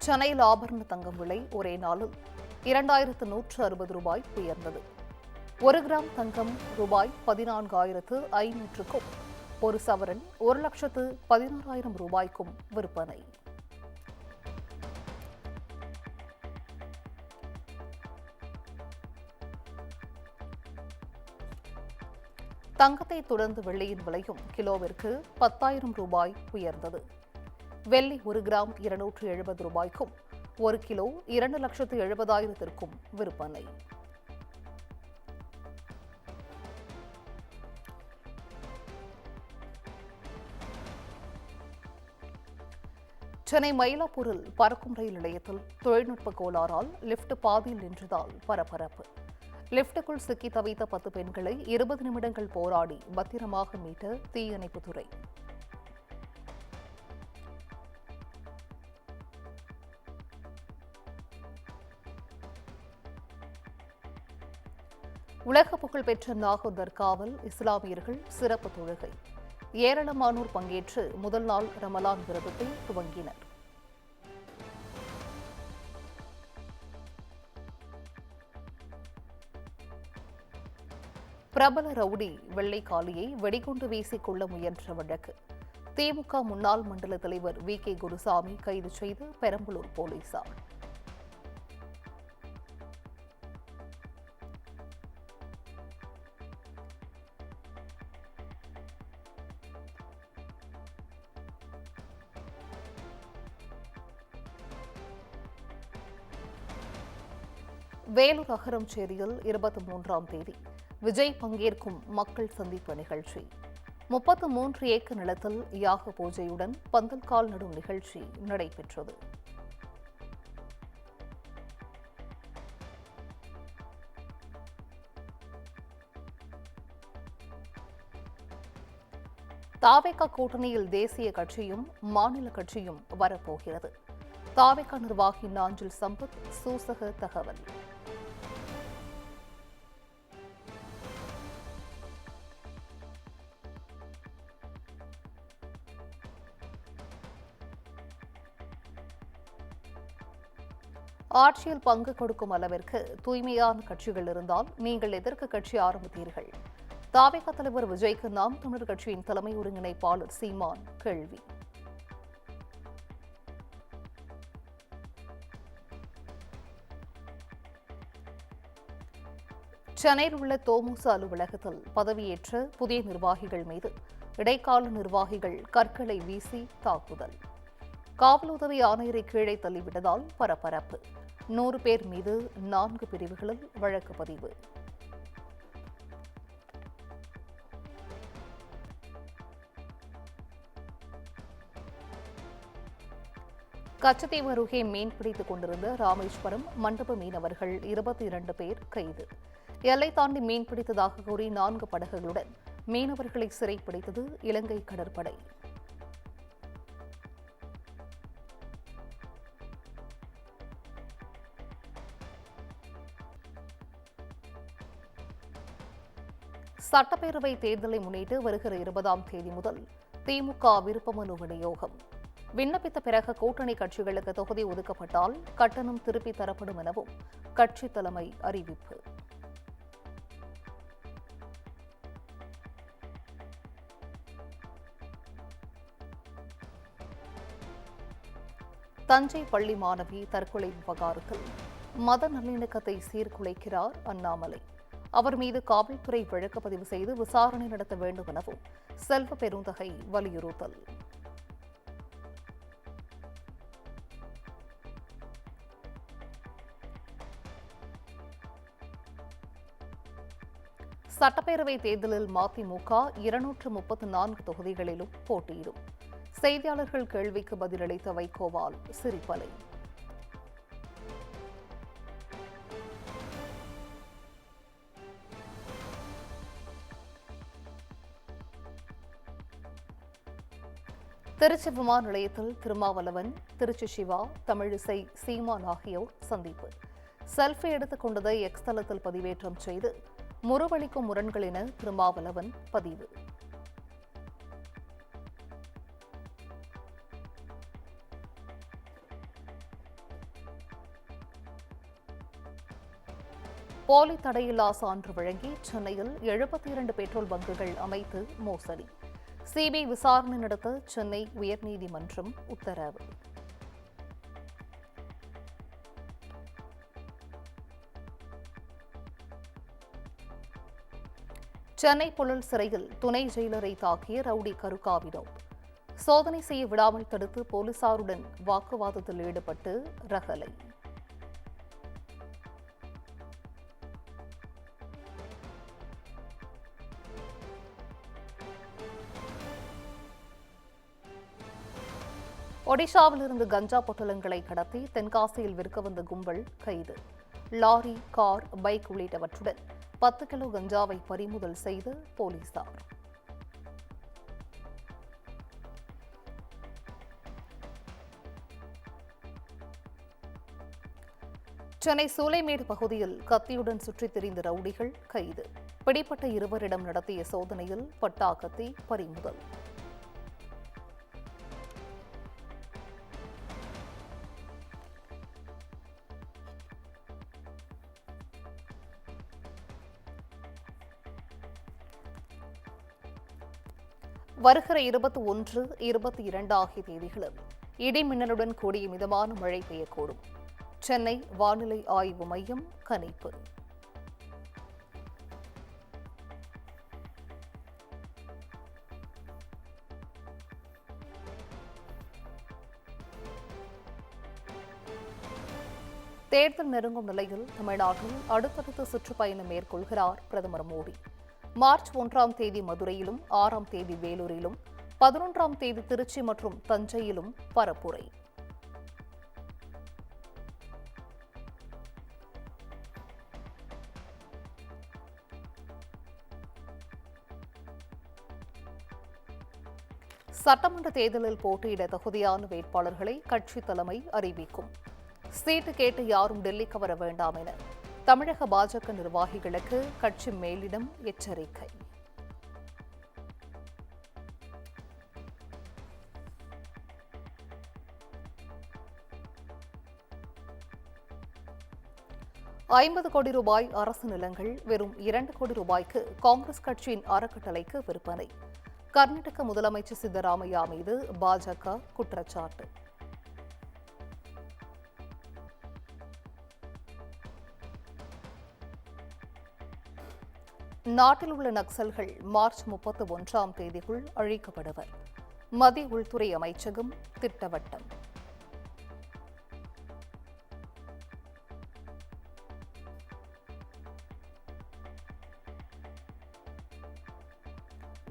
சென்னையில் ஆபரண தங்கம் விலை ஒரே நாளில் 2160 உயர்ந்தது. 1 கிராம் தங்கம் ரூபாய் 14,500க்கும், ஒரு சவரன் 1,16,000 விற்பனை. தங்கத்தை தொடர்ந்து வெள்ளியின் விலையும் கிலோவிற்கு 10,000 உயர்ந்தது. வெள்ளி 1 கிராம் 270 1 கிலோ 2,70,000 விற்பனை. சென்னை மயிலாப்பூரில் பறக்கும் ரயில் நிலையத்தில் தொழில்நுட்ப கோளாறால் லிப்ட் பாதியில் நின்றதால் பரபரப்பு. லிப்டுக்குள் சிக்கி தவித்த 10 பெண்களை 20 நிமிடங்கள் போராடி பத்திரமாக மீட்ட தீயணைப்புத்துறை. உலக புகழ்பெற்ற நாகூர் தர்காவில் இஸ்லாமியர்கள் சிறப்பு தொழுகை. ஏராளமானோர் பங்கேற்று முதல் நாள் ரமலான் விரதத்தை துவங்கினர். பிரபல ரவுடி வெள்ளைக்காளியை வெடிகுண்டு வீசிக் கொள்ள முயன்ற வழக்கு. திமுக முன்னாள் மண்டல தலைவர் VK குருசாமி கைது செய்த பெரம்பலூர் போலீசார். வேலூர் அகரம்சேரியில் 23ஆம் தேதி விஜய் பங்கேற்கும் மக்கள் சந்திப்பு நிகழ்ச்சி. 33 ஏக்கர் நிலத்தில் யாக பூஜையுடன் பந்தல் கால் நடும் நிகழ்ச்சி நடைபெற்றது. தாவேகா கூட்டணியில் தேசிய கட்சியும் மாநில கட்சியும் வரப்போகிறது. தாவேகா நிர்வாகி நாஞ்சில் சம்பத் சூசக தகவல். ஆட்சியில் பங்கு கொடுக்கும் அளவிற்கு தூய்மையான கட்சிகள் இருந்தால் நீங்கள் எதற்கு கட்சி ஆரம்பித்தீர்கள்? தாவேகா தலைவர் விஜய்க்கு நாம் தமிழர் கட்சியின் தலைமை ஒருங்கிணைப்பாளர் சீமான் கேள்வி. சென்னையில் உள்ள தோமுச அலுவலகத்தில் பதவியேற்ற புதிய நிர்வாகிகள் மீது இடைக்கால நிர்வாகிகள் கற்களை வீசி தாக்குதல். காவல் உதவி ஆணையரை கீழே தள்ளிவிட்டதால் பரபரப்பு. 100 பேர் மீது 4 பிரிவுகளில் வழக்கு பதிவு. கச்சத்தீவு அருகே மீன் பிடித்துக் கொண்டிருந்த ராமேஸ்வரம் மண்டப மீனவர்கள் 22 பேர் கைது. எல்லை தாண்டி மீன் பிடித்ததாக கூறி 4 படகுகளுடன் மீனவர்களை சிறைப்பிடித்தது இலங்கை கடற்படை. சட்டப்பேரவை தேர்தலை முன்னிட்டு வருகிற 20ஆம் தேதி முதல் திமுக விருப்பமனு விநியோகம். விண்ணப்பித்த பிறகு கூட்டணி கட்சிகளுக்கு தொகுதி ஒதுக்கப்பட்டால் கட்டணம் திருப்பி தரப்படும் எனவும் கட்சி தலைமை அறிவிப்பு. தஞ்சை பள்ளி மாணவி தற்கொலை விவகாரத்தில் மத நல்லிணக்கத்தை சீர்குலைக்கிறார் அண்ணாமலை. அவர் மீது காவல்துறை வழக்கு பதிவு செய்து விசாரணை நடத்த வேண்டும் எனவும் செல்வ பெருந்தகை வலியுறுத்தல். சட்டப்பேரவை தேர்தலில் மதிமுக 234 தொகுதிகளிலும் போட்டியிடும். செய்தியாளர்கள் கேள்விக்கு பதிலளித்த வைகோவால் சிரிப்பலை. திருச்சி விமான நிலையத்தில் திருமாவளவன், திருச்சி சிவா, தமிழிசை, சீமான் ஆகியோர் சந்திப்பு. செல்ஃபி எடுத்துக் கொண்டதை எக்ஸ் தளத்தில் பதிவேற்றம் செய்து முறவளிக்கும் முரண்கள் என திருமாவளவன் பதிவு. போலி தடையில்லா சான்று வழங்கி சென்னையில் 72 பெட்ரோல் பங்குகள் அமைத்து மோசடி. சிபிஐ விசாரணை நடத்த சென்னை உயர்நீதிமன்றம் உத்தரவு. சென்னை புழல் சிறையில் துணை ஜெயிலரை தாக்கிய ரவுடி கருக்கா வினோத். சோதனை செய்ய விடாமல் தடுத்து போலீசாருடன் வாக்குவாதத்தில் ஈடுபட்டு ரகளை. ஒடிஷாவிலிருந்து கஞ்சா பொட்டலங்களை கடத்தி தென்காசியில் விற்க வந்த கும்பல் கைது. லாரி, கார், பைக் உள்ளிட்டவற்றுடன் 10 கிலோ கஞ்சாவை பறிமுதல் செய்து போலீசார். சென்னை சூளைமேடு பகுதியில் கத்தியுடன் சுற்றித் திரிந்த ரவுடிகள் கைது. பிடிப்பட்ட இருவரிடம் நடத்திய சோதனையில் பட்டா கத்தி பறிமுதல். வருகிற 21, 22 ஆகிய தேதிகளில் இடி மின்னலுடன் கூடிய மிதமான மழை பெய்யக்கூடும். சென்னை வானிலை ஆய்வு மையம் கணிப்பு. தேர்தல் நெருங்கும் நிலையில் தமிழ்நாட்டில் அடுத்தடுத்த சுற்றுப்பயணம் மேற்கொள்கிறார் பிரதமர் மோடி. மார்ச் 1ஆம் தேதி மதுரையிலும், 6ஆம் தேதி வேலூரிலும், 11ஆம் தேதி திருச்சி மற்றும் தஞ்சையிலும் பரப்புரை. சட்டமன்ற தேர்தலில் போட்டியிட தகுதியான வேட்பாளர்களை கட்சி தலைமை அறிவிக்கும். சீட்டு கேட்டு யாரும் டெல்லிக்கு வர வேண்டாம் என தமிழக பாஜக நிர்வாகிகளுக்கு கட்சி மேலிடம் எச்சரிக்கை. $50 கோடி அரசு நிலங்கள் வெறும் 2 கோடி ரூபாய்க்கு காங்கிரஸ் கட்சியின் அறக்கட்டளைக்கு விற்பனை. கர்நாடக முதலமைச்சர் சித்தராமையா மீது பாஜக குற்றச்சாட்டு. நாட்டில் உள்ள நக்சல்கள் மார்ச் 31ஆம் தேதிக்குள் அழிக்கப்படுவர். மத்திய உள்துறை அமைச்சகம் திட்டவட்டம்.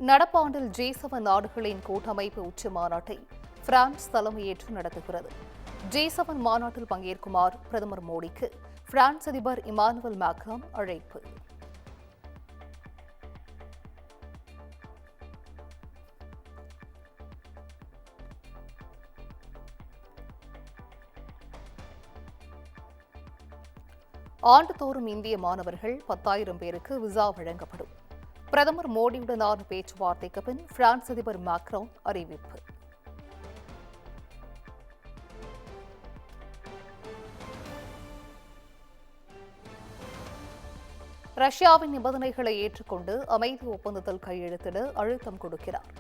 நடப்பாண்டில் G7 நாடுகளின் கூட்டமைப்பு உச்சி மாநாட்டை பிரான்ஸ் தலைமையேற்று நடத்துகிறது. G7 மாநாட்டில் பங்கேற்குமாறு பிரதமர் மோடிக்கு பிரான்ஸ் அதிபர் இமானுவேல் மேக்ரான் அழைப்பு. ஆண்டுதோறும் இந்திய மாணவர்கள் 10,000 பேருக்கு விசா வழங்கப்படும். பிரதமர் மோடியுடனான பேச்சுவார்த்தைக்கு பின் பிரான்ஸ் அதிபர் மேக்ரான் அறிவிப்பு. ரஷ்யாவின் நிபந்தனைகளை ஏற்றுக்கொண்டு அமைதி ஒப்பந்தத்தில் கையெழுத்திட அழுத்தம் கொடுக்கிறார்.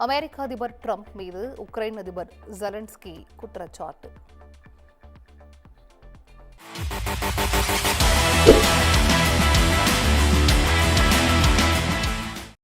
அமெரிக்க அதிபர் டிரம்ப் மீது உக்ரைன் அதிபர் ஜெலன்ஸ்கி குற்றச்சாட்டு.